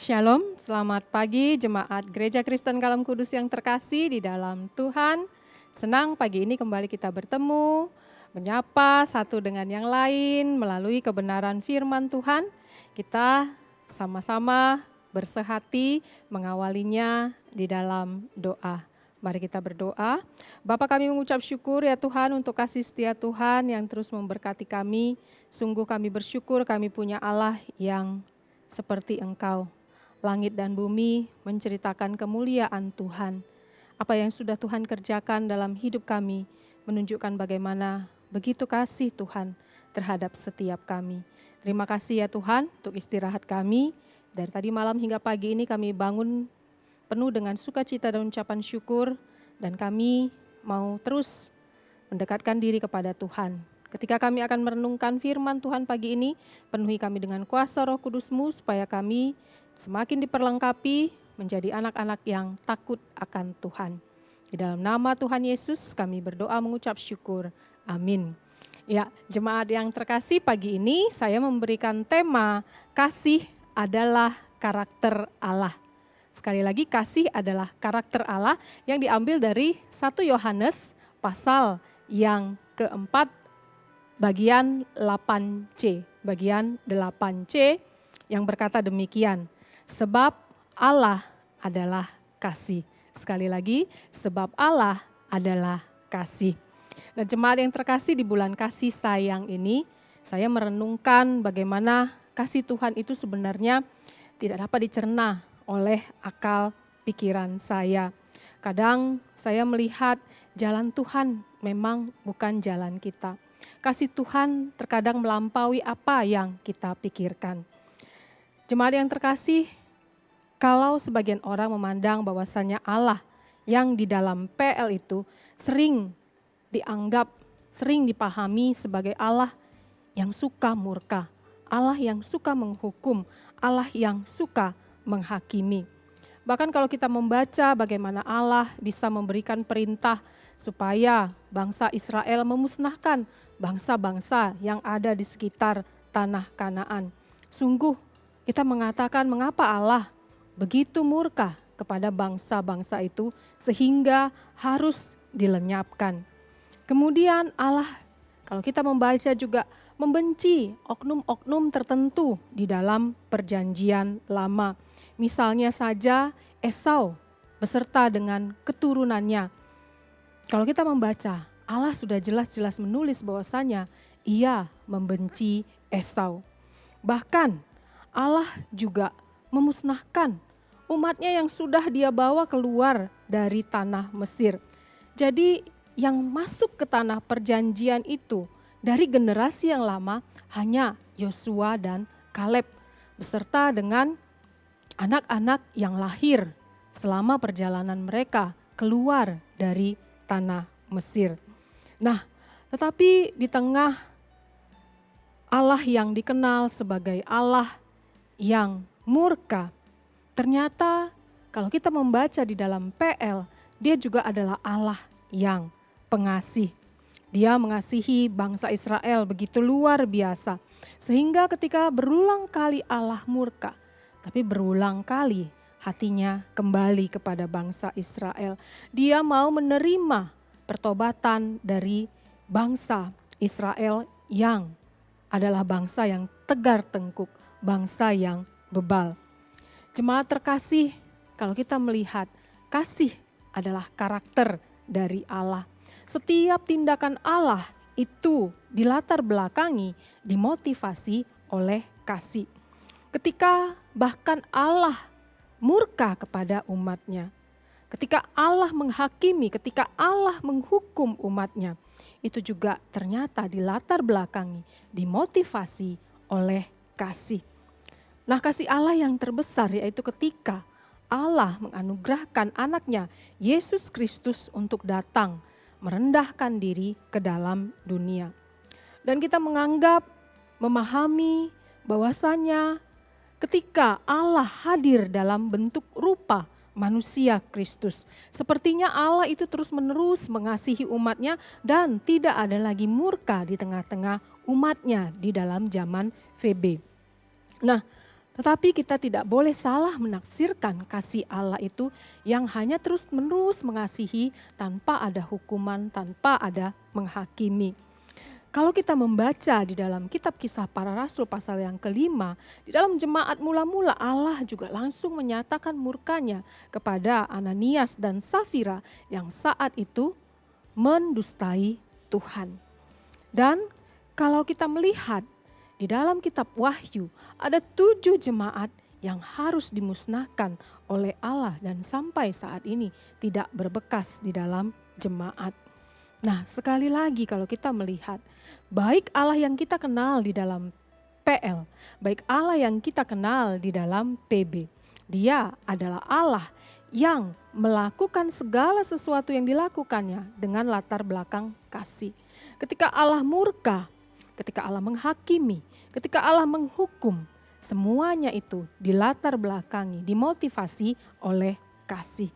Shalom, selamat pagi jemaat Gereja Kristen Kalam Kudus yang terkasih di dalam Tuhan. Senang pagi ini kembali kita bertemu, menyapa satu dengan yang lain melalui kebenaran firman Tuhan. Kita sama-sama bersehati mengawalinya di dalam doa. Mari kita berdoa. Bapa, kami mengucap syukur ya Tuhan untuk kasih setia Tuhan yang terus memberkati kami. Sungguh kami bersyukur kami punya Allah yang seperti Engkau. Langit dan bumi menceritakan kemuliaan Tuhan. Apa yang sudah Tuhan kerjakan dalam hidup kami menunjukkan bagaimana begitu kasih Tuhan terhadap setiap kami. Terima kasih ya Tuhan untuk istirahat kami. Dari tadi malam hingga pagi ini kami bangun penuh dengan sukacita dan ucapan syukur. Dan kami mau terus mendekatkan diri kepada Tuhan. Ketika kami akan merenungkan firman Tuhan pagi ini, penuhi kami dengan kuasa Roh Kudus-Mu supaya kami semakin diperlengkapi menjadi anak-anak yang takut akan Tuhan. Di dalam nama Tuhan Yesus kami berdoa mengucap syukur. Amin. Ya, jemaat yang terkasih, pagi ini saya memberikan tema kasih adalah karakter Allah. Sekali lagi, kasih adalah karakter Allah yang diambil dari 1 Yohanes pasal yang keempat bagian 8C. Bagian 8C yang berkata demikian. Sebab Allah adalah kasih. Sekali lagi, sebab Allah adalah kasih. Dan jemaat yang terkasih, di bulan kasih sayang ini, saya merenungkan bagaimana kasih Tuhan itu sebenarnya tidak dapat dicerna oleh akal pikiran saya. Kadang saya melihat jalan Tuhan memang bukan jalan kita. Kasih Tuhan terkadang melampaui apa yang kita pikirkan. Jemaat yang terkasih, kalau sebagian orang memandang bahwasannya Allah yang di dalam PL itu sering dianggap, sering dipahami sebagai Allah yang suka murka, Allah yang suka menghukum, Allah yang suka menghakimi. Bahkan kalau kita membaca bagaimana Allah bisa memberikan perintah supaya bangsa Israel memusnahkan bangsa-bangsa yang ada di sekitar tanah Kanaan. Sungguh kita mengatakan mengapa Allah begitu murka kepada bangsa-bangsa itu sehingga harus dilenyapkan. Kemudian Allah, kalau kita membaca juga membenci oknum-oknum tertentu di dalam perjanjian lama. Misalnya saja Esau beserta dengan keturunannya. Kalau kita membaca, Allah sudah jelas-jelas menulis bahwasanya ia membenci Esau. Bahkan Allah juga memusnahkan umatnya yang sudah dia bawa keluar dari tanah Mesir. Jadi yang masuk ke tanah perjanjian itu dari generasi yang lama hanya Yosua dan Kaleb beserta dengan anak-anak yang lahir selama perjalanan mereka keluar dari tanah Mesir. Nah, tetapi di tengah Allah yang dikenal sebagai Allah yang murka, ternyata kalau kita membaca di dalam PL, dia juga adalah Allah yang pengasih. Dia mengasihi bangsa Israel begitu luar biasa. Sehingga ketika berulang kali Allah murka, tapi berulang kali hatinya kembali kepada bangsa Israel. Dia mau menerima pertobatan dari bangsa Israel yang adalah bangsa yang tegar tengkuk, bangsa yang bebal. Jemaat terkasih, kalau kita melihat kasih adalah karakter dari Allah. Setiap tindakan Allah itu dilatar belakangi, dimotivasi oleh kasih. Ketika bahkan Allah murka kepada umatnya, ketika Allah menghakimi, ketika Allah menghukum umatnya, itu juga ternyata dilatar belakangi, dimotivasi oleh kasih. Nah, kasih Allah yang terbesar yaitu ketika Allah menganugerahkan anaknya Yesus Kristus untuk datang merendahkan diri ke dalam dunia. Dan kita menganggap, memahami bahwasanya ketika Allah hadir dalam bentuk rupa manusia Kristus, sepertinya Allah itu terus-menerus mengasihi umatnya dan tidak ada lagi murka di tengah-tengah umatnya di dalam zaman VB. Nah, Tetapi kita tidak boleh salah menafsirkan kasih Allah itu yang hanya terus-menerus mengasihi tanpa ada hukuman, tanpa ada menghakimi. Kalau kita membaca di dalam kitab Kisah Para Rasul pasal yang kelima, di dalam jemaat mula-mula Allah juga langsung menyatakan murkanya kepada Ananias dan Safira yang saat itu mendustai Tuhan. Dan kalau kita melihat di dalam kitab Wahyu ada 7 jemaat yang harus dimusnahkan oleh Allah dan sampai saat ini tidak berbekas di dalam jemaat. Nah, sekali lagi kalau kita melihat baik Allah yang kita kenal di dalam PL, baik Allah yang kita kenal di dalam PB, Dia adalah Allah yang melakukan segala sesuatu yang dilakukannya dengan latar belakang kasih. Ketika Allah murka, ketika Allah menghakimi, ketika Allah menghukum, semuanya itu dilatar belakangi, dimotivasi oleh kasih.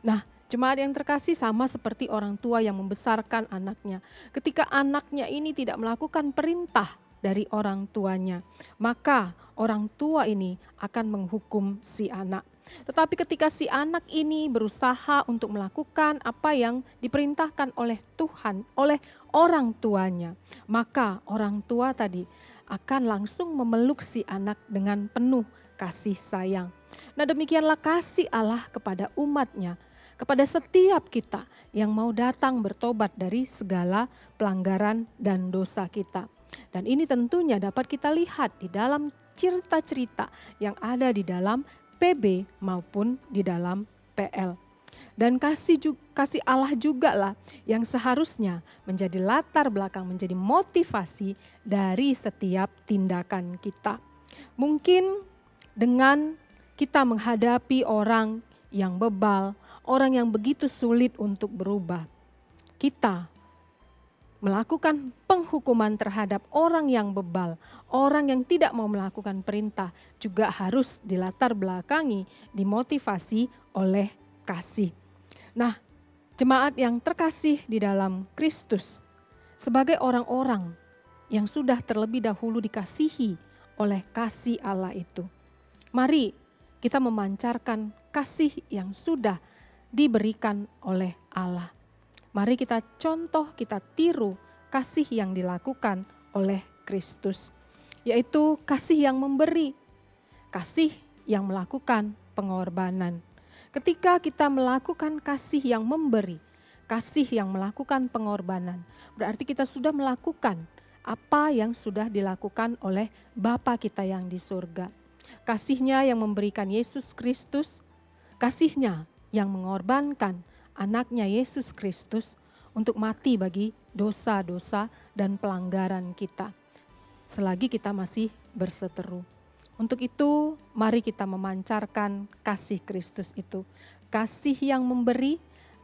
Nah, jemaat yang terkasih sama seperti orang tua yang membesarkan anaknya. Ketika anaknya ini tidak melakukan perintah dari orang tuanya, maka orang tua ini akan menghukum si anak. Tetapi ketika si anak ini berusaha untuk melakukan apa yang diperintahkan oleh Tuhan, oleh orang tuanya, maka orang tua tadi akan langsung memeluk si anak dengan penuh kasih sayang. Nah, demikianlah kasih Allah kepada umatnya, kepada setiap kita yang mau datang bertobat dari segala pelanggaran dan dosa kita. Dan ini tentunya dapat kita lihat di dalam cerita-cerita yang ada di dalam PB maupun di dalam PL. Dan kasih Allah juga lah yang seharusnya menjadi latar belakang, menjadi motivasi dari setiap tindakan kita. Mungkin dengan kita menghadapi orang yang bebal, orang yang begitu sulit untuk berubah, kita melakukan penghukuman terhadap orang yang bebal, orang yang tidak mau melakukan perintah juga harus dilatar belakangi, dimotivasi oleh kasih. Nah, jemaat yang terkasih di dalam Kristus, sebagai orang-orang yang sudah terlebih dahulu dikasihi oleh kasih Allah itu, mari kita memancarkan kasih yang sudah diberikan oleh Allah. Mari kita contoh, kita tiru kasih yang dilakukan oleh Kristus, yaitu kasih yang memberi, kasih yang melakukan pengorbanan. Ketika kita melakukan kasih yang memberi, kasih yang melakukan pengorbanan, berarti kita sudah melakukan apa yang sudah dilakukan oleh Bapa kita yang di surga. Kasihnya yang memberikan Yesus Kristus, kasihnya yang mengorbankan anaknya Yesus Kristus untuk mati bagi dosa-dosa dan pelanggaran kita, selagi kita masih berseteru. Untuk itu, mari kita memancarkan kasih Kristus itu. Kasih yang memberi,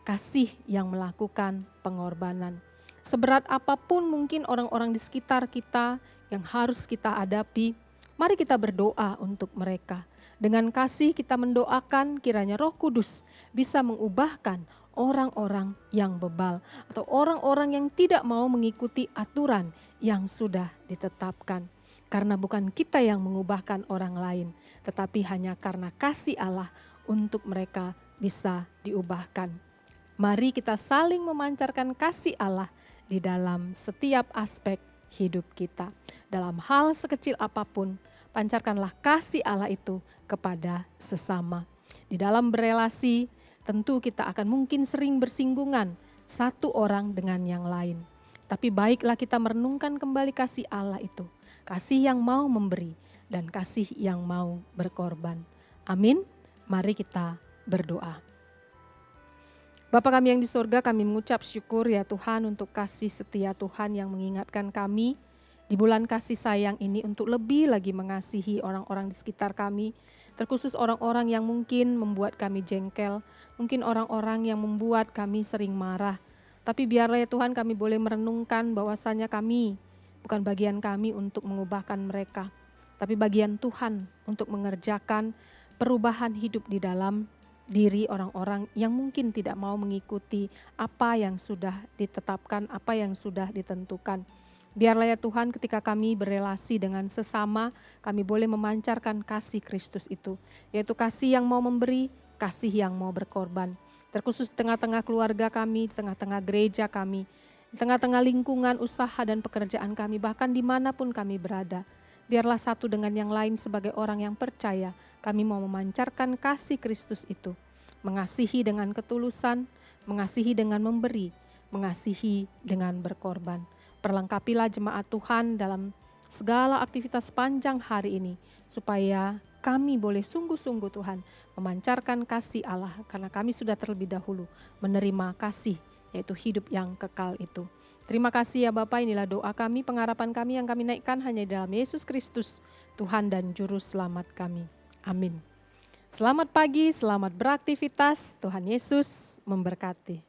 kasih yang melakukan pengorbanan. Seberat apapun mungkin orang-orang di sekitar kita yang harus kita hadapi, mari kita berdoa untuk mereka. Dengan kasih kita mendoakan kiranya Roh Kudus bisa mengubahkan orang-orang yang bebal atau orang-orang yang tidak mau mengikuti aturan yang sudah ditetapkan. Karena bukan kita yang mengubahkan orang lain, tetapi hanya karena kasih Allah untuk mereka bisa diubahkan. Mari kita saling memancarkan kasih Allah di dalam setiap aspek hidup kita. Dalam hal sekecil apapun, pancarkanlah kasih Allah itu kepada sesama. Di dalam berelasi, tentu kita akan mungkin sering bersinggungan satu orang dengan yang lain. Tapi baiklah kita merenungkan kembali kasih Allah itu. Kasih yang mau memberi dan kasih yang mau berkorban. Amin. Mari kita berdoa. Bapa kami yang di surga, kami mengucap syukur ya Tuhan untuk kasih setia Tuhan yang mengingatkan kami di bulan kasih sayang ini untuk lebih lagi mengasihi orang-orang di sekitar kami, terkhusus orang-orang yang mungkin membuat kami jengkel, mungkin orang-orang yang membuat kami sering marah. Tapi biarlah ya Tuhan kami boleh merenungkan bahwasanya kami, bukan bagian kami untuk mengubahkan mereka, tapi bagian Tuhan untuk mengerjakan perubahan hidup di dalam diri orang-orang yang mungkin tidak mau mengikuti apa yang sudah ditetapkan, apa yang sudah ditentukan. Biarlah ya Tuhan ketika kami berelasi dengan sesama, kami boleh memancarkan kasih Kristus itu. Yaitu kasih yang mau memberi, kasih yang mau berkorban. Terkhusus di tengah-tengah keluarga kami, di tengah-tengah gereja kami, di tengah-tengah lingkungan usaha dan pekerjaan kami, bahkan dimanapun kami berada. Biarlah satu dengan yang lain sebagai orang yang percaya, kami mau memancarkan kasih Kristus itu. Mengasihi dengan ketulusan, mengasihi dengan memberi, mengasihi dengan berkorban. Perlengkapilah jemaat Tuhan dalam segala aktivitas panjang hari ini, supaya kami boleh sungguh-sungguh Tuhan memancarkan kasih Allah, karena kami sudah terlebih dahulu menerima kasih, yaitu hidup yang kekal itu. Terima kasih ya Bapa, inilah doa kami, pengharapan kami yang kami naikkan hanya di dalam Yesus Kristus, Tuhan dan Juru Selamat kami. Amin. Selamat pagi, selamat beraktivitas, Tuhan Yesus memberkati.